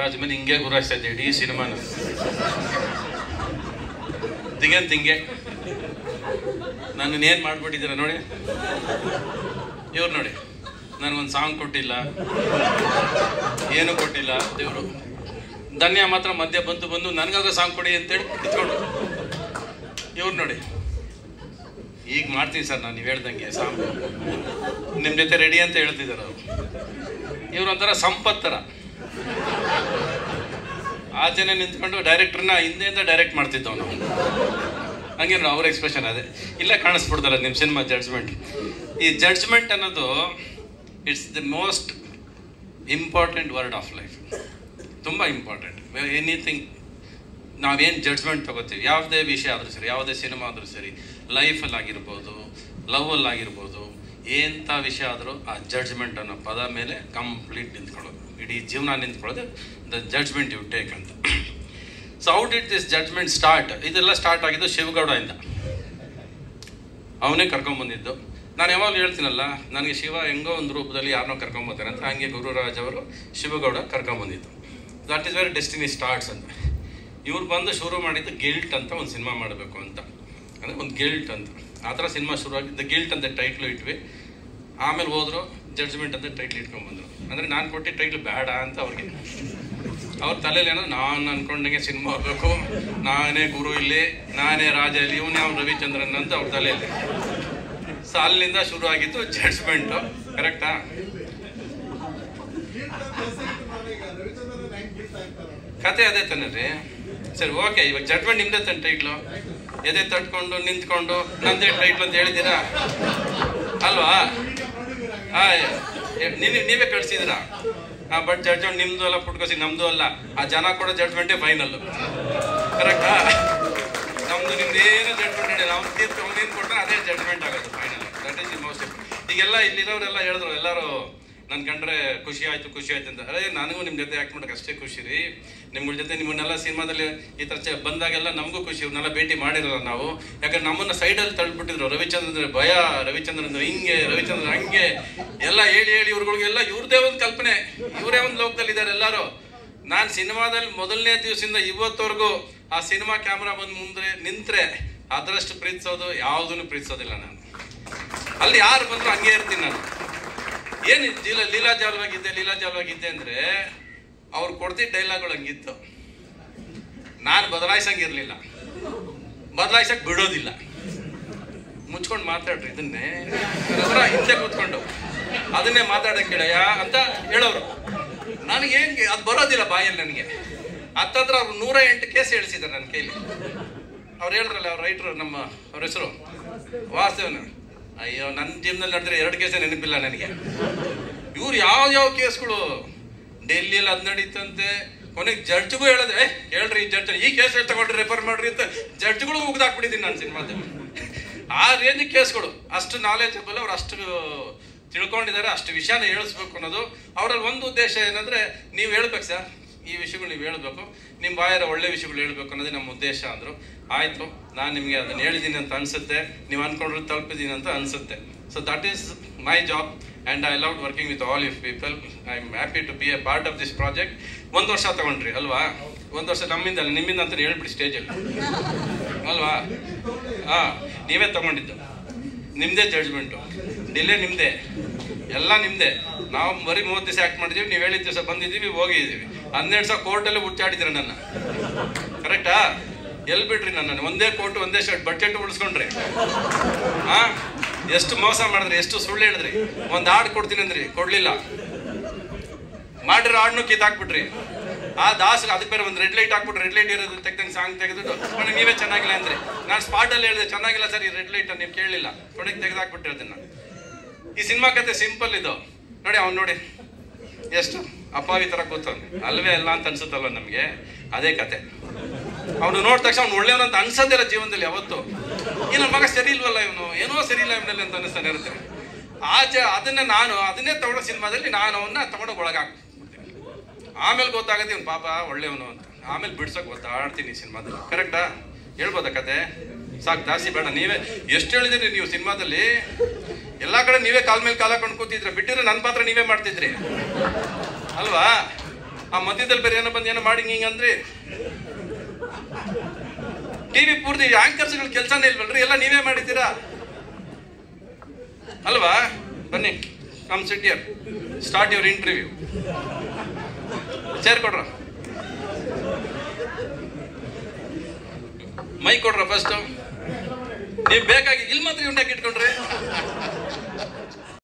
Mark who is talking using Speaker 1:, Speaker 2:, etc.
Speaker 1: ಗುರುರಾಜ್ ಮೇಲೆ ಹಿಂಗೆ ಗುರಾಯಿಸ್ತಾ ಇದ್ದೆ ಇಡೀ ಸಿನಿಮಾನ. ದಿಗಂತ್ ಹಿಂಗೆ ನನ್ನನ್ನೇನು ಮಾಡ್ಬಿಟ್ಟಿದ್ದೀರ ನೋಡಿ. ಇವ್ರು ನೋಡಿ, ನನಗೊಂದು ಸಾಂಗ್ ಕೊಟ್ಟಿಲ್ಲ, ಏನೂ ಕೊಟ್ಟಿಲ್ಲ ದೇವರು. ಧನ್ಯ ಮಾತ್ರ ಮಧ್ಯ ಬಂದು ನನಗಾಗ ಸಾಂಗ್ ಕೊಡಿ ಅಂತೇಳಿ ಕಿತ್ಕೊಂಡು. ಇವ್ರು ನೋಡಿ, ಈಗ ಮಾಡ್ತೀನಿ ಸರ್ ನಾನು ನೀವು ಹೇಳ್ದಂಗೆ ಸಾಂಗ್, ನಿಮ್ಮ ಜೊತೆ ರೆಡಿ ಅಂತ ಹೇಳ್ತಿದ್ದಾರೆ ಅವರು. ಇವ್ರು ಒಂಥರ ಸಂಪತ್ತರ ಆಚೆನೆ ನಿಂತ್ಕೊಂಡು ಡೈರೆಕ್ಟ್ರನ್ನ ಹಿಂದೆಯಿಂದ ಡೈರೆಕ್ಟ್ ಮಾಡ್ತಿದ್ದವ್ ನಾವು. ಹಂಗೆ ನೋಡಿ ಅವ್ರ ಎಕ್ಸ್ಪ್ರೆಷನ್ ಅದೇ ಇಲ್ಲೇ ಕಾಣಿಸ್ಬಿಡ್ತಲ್ಲ ನಿಮ್ಮ ಸಿನಿಮಾ ಜಡ್ಜ್ಮೆಂಟ್. ಈ ಜಡ್ಜ್ಮೆಂಟ್ ಅನ್ನೋದು it's the most important word of life. ತುಂಬ ಇಂಪಾರ್ಟೆಂಟ್. ಎನಿಥಿಂಗ್ ನಾವೇನು ಜಡ್ಜ್ಮೆಂಟ್ ತೊಗೋತೀವಿ, ಯಾವುದೇ ವಿಷಯ ಆದರೂ ಸರಿ, ಯಾವುದೇ ಸಿನಿಮಾ ಆದರೂ ಸರಿ, ಲೈಫಲ್ಲಾಗಿರ್ಬೋದು, ಲವ್ವಲ್ಲಾಗಿರ್ಬೋದು, ಎಂಥ ವಿಷಯ ಆದರೂ ಆ ಜಡ್ಜ್ಮೆಂಟ್ ಅನ್ನೋ ಪದ ಮೇಲೆ ಕಂಪ್ಲೀಟ್ ನಿಂತ್ಕೊಳ್ಳೋದು, ಇಡೀ ಜೀವನ ನಿಂತ್ಕೊಳ್ಳೋದು ದ ಜಡ್ಜ್ಮೆಂಟ್ ಯು ಟೇಕ್ ಅಂತ. So how did this judgement start? ಇದೆಲ್ಲ ಸ್ಟಾರ್ಟ್ ಆಗಿದ್ದು ಶಿವಗೌಡದಿಂದ. ಅವನೇ ಕರ್ಕೊಂಬಂದಿದ್ದು. ನಾನು ಯಾವಾಗಲೂ ಹೇಳ್ತೀನಲ್ಲ, ನನಗೆ ಶಿವ ಹೆಂಗೋ ಒಂದು ರೂಪದಲ್ಲಿ ಯಾರನ್ನೋ ಕರ್ಕೊಂಬರ್ತಾರೆ ಅಂತ, ಹಂಗೆ ಗುರುರಾಜ್ ಅವರು ಶಿವಗೌಡ ಕರ್ಕೊಂಬಂದಿದ್ದು. That is very destiny starts ಅಂತ. ಇವ್ರು ಬಂದು ಶುರು ಮಾಡಿದ್ದು ಗಿಲ್ಟ್ ಅಂತ ಒಂದು ಸಿನಿಮಾ ಮಾಡಬೇಕು ಅಂತ, ಅಂದರೆ ಒಂದು ಗಿಲ್ಟ್ ಅಂತ. ಆ ಥರ ಸಿನಿಮಾ ಶುರುವಾಗಿದ್ದು ಗಿಲ್ಟ್ ಅಂತ ಟೈಟ್ಲು ಇಟ್ವಿ. ಆಮೇಲೆ ಹೋದ್ರು ಜಡ್ಜ್ಮೆಂಟ್ ಅಂತ ಟೈಟ್ಲ್ ಇಟ್ಕೊಂಡ್ಬಂದರು. ಅಂದರೆ ನಾನು ಕೊಟ್ಟಿದ್ದ ಟೈಟ್ಲು ಬೇಡ ಅಂತ ಅವ್ರಿಗೆ. ಅವ್ರ ತಲೆಯಲ್ಲೇನೋ ನಾನು ಅಂದ್ಕೊಂಡಂಗೆ ಸಿನಿಮಾ ಹೋಗ್ಬೇಕು, ನಾನೇ ಗುರು ಇಲ್ಲಿ, ನಾನೇ ರಾಜ ಇಲ್ಲಿ, ಇವನು ಯಾವ ರವಿಚಂದ್ರನ್ ಅಂತ ಅವ್ರ ತಲೆಯಲ್ಲಿ. ಸೊ ಅಲ್ಲಿಂದ ಶುರು ಆಗಿತ್ತು ಜಡ್ಜ್ಮೆಂಟು. ಕರೆಕ್ಟಾ? ಕತೆ ಅದೇ ತಾನೇ ರೀ. ಸರಿ, ಓಕೆ, ಇವಾಗ ಜಡ್ಜ್ಮೆಂಟ್ ನಿಮ್ದೇ ತಾನೆ ಟೈಟ್ಲು. ಎದೆ ತಟ್ಕೊಂಡು ನಿಂತ್ಕೊಂಡು ನಂದೇ ಟೈಟ್ಲು ಅಂತ ಹೇಳಿದ್ದೀರಾ ಅಲ್ವಾ? ನೀವೇ ಕಳಿಸಿದ್ದೀರಾ. ಬಟ್ ಜಡ್ಜ್ಮೆಂಟ್ ನಿಮ್ದು ಅಲ್ಲ, ಪುಟ್ಕೋಸಿ ನಮ್ದು ಅಲ್ಲ. ಆ ಜನ ಕೊಡೋ ಜಡ್ಜ್ಮೆಂಟೇ ಫೈನಲ್ಲು. ಕರೆಕ್ಟಾ? ನಮ್ದು ನಿಮ್ದು ಏನು ಜಡ್ಜ್ಮೆಂಟ್ ಹೇಳಿಲ್ಲ, ಅವ್ನು ತೀರ್ಪು ಅವ್ನೇನು ಕೊಟ್ಟರೆ ಅದೇ ಜಡ್ಜ್ಮೆಂಟ್ ಆಗೋದು final. That is the most. ಈಗೆಲ್ಲ ಇಲ್ಲಿರೋರೆಲ್ಲ ಹೇಳಿದ್ರು, ಎಲ್ಲರೂ ನನ್ನ ಕಂಡ್ರೆ ಖುಷಿ ಆಯಿತು ಅಂತ. ಅದೇ ನನಗೂ ನಿಮ್ಮ ಜೊತೆ ಆ್ಯಕ್ಟ್ ಮಾಡೋಕೆ ಅಷ್ಟೇ ಖುಷಿ ರೀ. ನಿಮ್ಗಳ ಜೊತೆ ನಿಮ್ಮನ್ನೆಲ್ಲ ಸಿನಿಮಾದಲ್ಲಿ ಈ ಥರ ಬಂದಾಗೆಲ್ಲ ನಮಗೂ ಖುಷಿ. ಇವ್ರನ್ನೆಲ್ಲ ಭೇಟಿ ಮಾಡಿರಲ್ಲ ನಾವು. ಯಾಕಂದ್ರೆ ನಮ್ಮನ್ನು ಸೈಡಲ್ಲಿ ತಳ್ಳಿಬಿಟ್ಟಿದ್ರು. ರವಿಚಂದ್ರನ್ ಭಯ, ರವಿಚಂದ್ರನ್ ಹಿಂಗೆ, ರವಿಚಂದ್ರನ್ ಹಂಗೆ ಎಲ್ಲ ಹೇಳಿ ಇವ್ರುಗಳಿಗೆಲ್ಲ ಇವ್ರದೇ ಒಂದು ಕಲ್ಪನೆ, ಇವರೇ ಒಂದು ಲೋಕದಲ್ಲಿದ್ದಾರೆ ಎಲ್ಲರೂ. ನಾನು ಸಿನಿಮಾದಲ್ಲಿ ಮೊದಲನೇ ದಿವಸದಿಂದ ಇವತ್ತವರೆಗೂ ಆ ಸಿನಿಮಾ ಕ್ಯಾಮ್ರಾ ಬಂದು ಮುಂದೆ ನಿಂತರೆ ಅದರಷ್ಟು ಪ್ರೀತಿಸೋದು ಯಾವುದನ್ನು ಪ್ರೀತಿಸೋದಿಲ್ಲ ನಾನು. ಅಲ್ಲಿ ಯಾರು ಬಂದರೂ ಹಂಗೆ ಇರ್ತೀನಿ ನಾನು. ಏನು ಲೀಲಾಜಾಲವಾಗಿದ್ದೆ ಅಂದರೆ ಅವ್ರು ಕೊಡ್ತಿದ್ದ ಡೈಲಾಗ್ಗಳು ಹಂಗಿತ್ತು. ನಾನು ಬದಲಾಯಿಸಂಗಿರಲಿಲ್ಲ, ಬದಲಾಯಿಸಕ್ಕೆ ಬಿಡೋದಿಲ್ಲ. ಮುಚ್ಕೊಂಡು ಮಾತಾಡ್ರಿ ಇದನ್ನೇ, ಹಿಂದೆ ಕೂತ್ಕೊಂಡು ಅದನ್ನೇ ಮಾತಾಡೋಕೆ ಕೇಳಯ್ಯ ಅಂತ ಹೇಳೋರು. ನನಗೆ ಹೆಂಗೆ ಅದು ಬರೋದಿಲ್ಲ ಬಾಯಲ್ಲಿ ನನಗೆ. ಹತ್ತತ್ರ ಅವ್ರು 108 ಕೇಸ್ ಹೇಳಿಸಿದ್ದಾರೆ ನನ್ನ ಕೈಲಿ. ಅವ್ರು ಹೇಳಿದ್ರಲ್ಲ, ಅವ್ರ ರೈಟ್ರು, ಅವ್ರ ಹೆಸರು ವಾಸ್ತವನ. ಅಯ್ಯೋ, ನನ್ನ ಜೀವನದಲ್ಲಿ ನಡೆದ್ರೆ 2 ಕೇಸೇ ನೆನಪಿಲ್ಲ ನನಗೆ. ಇವ್ರು ಯಾವ ಕೇಸ್ಗಳು ಡೆಲ್ಲಿಯಲ್ಲಿ ಅದು ನಡೀತಂತೆ. ಕೊನೆಗೆ ಜಡ್ಜ್ಗೂ ಹೇಳಿದೆ, ಹೇಳ್ರಿ ಜಡ್ಜ್ ಈ ಕೇಸ್ ತಗೊಂಡ್ರಿ, ರೆಫರ್ ಮಾಡ್ರಿ ಅಂತ ಜಡ್ಜ್ಗಳು ಮುಗ್ದಾಕ್ಬಿಟ್ಟಿದ್ದೀನಿ ನಾನು ಸಿನಿಮಾದಲ್ಲಿ. ಆ ರೇಂಜ್ ಕೇಸ್ಗಳು. ಅಷ್ಟು ನಾಲೆಜಬಲ್, ಅವ್ರು ಅಷ್ಟು ತಿಳ್ಕೊಂಡಿದ್ದಾರೆ, ಅಷ್ಟು ವಿಷಯನ ಹೇಳಿಸ್ಬೇಕು ಅನ್ನೋದು ಅವರಲ್ಲಿ ಒಂದು ಉದ್ದೇಶ. ಏನಂದರೆ ನೀವು ಹೇಳ್ಬೇಕು ಸರ್, ಈ ವಿಷಯಗಳು ನೀವು ಹೇಳಬೇಕು, ನಿಮ್ಮ ಬಾಯರ ಒಳ್ಳೆ ವಿಷಯಗಳು ಹೇಳ್ಬೇಕು ಅನ್ನೋದೇ ನಮ್ಮ ಉದ್ದೇಶ ಅಂದರು. ಆಯಿತು, ನಾನು ನಿಮಗೆ ಅದನ್ನು ಹೇಳಿದ್ದೀನಿ ಅಂತ ಅನಿಸುತ್ತೆ, ನೀವು ಅಂದ್ಕೊಂಡ್ರೆ ತಲುಪಿದ್ದೀನಿ ಅಂತ ಅನಿಸುತ್ತೆ. So that is my job and I love working with all you people. I am happy to be a part of this project. 1 ವರ್ಷ ತಗೊಂಡ್ರಿ ಅಲ್ವಾ? 1 ವರ್ಷ ನಮ್ಮಿಂದ ಅಲ್ಲ, ನಿಮ್ಮಿಂದ ಅಂತ ಹೇಳ್ಬಿಡಿ ಸ್ಟೇಜಲ್ಲಿ ಅಲ್ವಾ? ನೀವೇ ತಗೊಂಡಿದ್ದು, ನಿಮ್ಮದೇ ಜಡ್ಜ್ಮೆಂಟು, ಡಿಲೇ ನಿಮ್ಮದೇ, ಎಲ್ಲ ನಿಮ್ಮದೇ. ನಾವು ಬರೀ 30 ದಿವಸ ಆ್ಯಕ್ಟ್ ಮಾಡಿದ್ದೀವಿ, ನೀವು ಹೇಳಿದ ದಿವಸ ಬಂದಿದ್ದೀವಿ, ಹೋಗಿದ್ದೀವಿ. 12 ದಿವಸ ಕೋರ್ಟಲ್ಲೇ ಹುಚ್ಚಾಡಿದ್ರಿ ನನ್ನ. ಕರೆಕ್ಟಾ? ಎಲ್ಲಿ ಬಿಡ್ರಿ ನನ್ನ? ಒಂದೇ ಕೋರ್ಟು, ಒಂದೇ ಶರ್ಟ್, ಬಡ್ಜೆಟ್ ಉಳಿಸ್ಕೊಂಡ್ರಿ. ಎಷ್ಟು ಮೋಸ ಮಾಡಿದ್ರಿ, ಎಷ್ಟು ಸುಳ್ಳು ಹೇಳಿದ್ರಿ. ಒಂದು ಹಾಡು ಕೊಡ್ತೀನಿ ಅಂದ್ರಿ, ಕೊಡ್ಲಿಲ್ಲ. ಮಾಡಿರೋ ಹಾಡನ್ನು ಕಿತ್ತಾಕ್ಬಿಟ್ರಿ. ಆ ದಾಸಗೆ ಅದಕ್ಕೆ ಬೇರೆ ಒಂದು ರೆಡ್ ಲೈಟ್ ಹಾಕ್ಬಿಟ್ಟು, ರೆಡ್ ಲೈಟ್ ಇರೋದು ತೆಗ್ದಂಗೆ ಸಾಂಗ್ ತೆಗೆದು ನೀವೇ ಚೆನ್ನಾಗಿಲ್ಲ ಅಂದ್ರೆ ನಾನು ಸ್ಪಾಟಲ್ಲಿ ಹೇಳಿದೆ, ಚೆನ್ನಾಗಿಲ್ಲ ಸರ್ ಈ ರೆಡ್ ಲೈಟ್ ನೀವು ಕೇಳಲಿಲ್ಲ, ಕೊನೆಗೆ ತೆಗೆದಾಕ್ಬಿಟ್ಟು ಅದನ್ನ. ಈ ಸಿನಿಮಾ ಕತೆ ಸಿಂಪಲ್ ಇದು ನೋಡಿ. ಅವ್ನು ನೋಡಿ ಎಷ್ಟು ಅಪಾವಿ ಥರ ಕೂತವ್ನು, ಅಲ್ವೇ ಅಲ್ಲ ಅಂತ ಅನ್ಸುತ್ತಲ್ವ ನಮಗೆ. ಅದೇ ಕತೆ. ಅವನು ನೋಡಿದ ತಕ್ಷಣ ಅವ್ನು ಒಳ್ಳೆಯವನು ಅಂತ ಅನ್ಸೋದಿಲ್ಲ ಜೀವನದಲ್ಲಿ ಯಾವತ್ತು. ಈ ನನ್ನ ಮಗ ಸರಿ ಇಲ್ವಲ್ಲ, ಇವನು ಏನೋ ಸರಿ ಇಲ್ಲ ಇವನಲ್ಲಿ ಅಂತ ಅನಿಸ್ತಾನೆ ಇರುತ್ತೆ. ಅದನ್ನೇ ತಗೊಳ್ಳೋ ಸಿನಿಮಾದಲ್ಲಿ ನಾನು ಅವನ್ನ ತಗೊಂಡೋಗಿ ಒಳಗಾಕ್ಬಿಡ್ತೀನಿ. ಆಮೇಲೆ ಗೊತ್ತಾಗುತ್ತೆ ಇವ್ನು ಪಾಪ ಒಳ್ಳೆಯವನು ಅಂತ. ಆಮೇಲೆ ಬಿಡ್ಸೋಕೆ ಗೊತ್ತಾಡ್ತೀನಿ ಸಿನಿಮಾದಲ್ಲಿ. ಕರೆಕ್ಟಾ? ಹೇಳ್ಬೋದಾ ಕತೆ? ಸಾಕು, ಜಾಸ್ತಿ ಬೇಡ. ನೀವೇ ಎಷ್ಟು ಹೇಳಿದ್ರಿ ನೀವು ಸಿನಿಮಾದಲ್ಲಿ. ಎಲ್ಲ ಕಡೆ ನೀವೇ ಕಾಲ ಮೇಲೆ ಕಾಲ ಹಾಕೊಂಡು ಕೂತಿದ್ರೆ, ಬಿಟ್ಟಿದ್ರೆ ನನ್ನ ಪಾತ್ರ ನೀವೇ ಮಾಡ್ತಿದ್ರಿ ಅಲ್ವಾ? ಆ ಮಧ್ಯದಲ್ಲಿ ಬೇರೆ ಏನೋ ಬಂದು ಏನೋ ಮಾಡಿ ಹಿಂಗಂದ್ರಿ. ಟಿವಿ ಪೂರ್ತಿ ಆಂಕರ್ಸ್ಗಳ ಕೆಲಸನೇ ಇಲ್ವಲ್ರಿ, ಎಲ್ಲ ನೀವೇ ಮಾಡಿದ್ದೀರಾ ಅಲ್ವಾ? ಬನ್ನಿ, come sit here, start your interview. Chair ಕೊಡ್ರ, ಮೈಕ್ ಕೊಡ್ರ ಫಸ್ಟ್. ನೀವು ಬೇಕಾಗಿ ಇಲ್ಲಿ ಮಾತ್ರ ಉಂಟಾಕಿ ಇಟ್ಕೊಂಡ್ರಿ.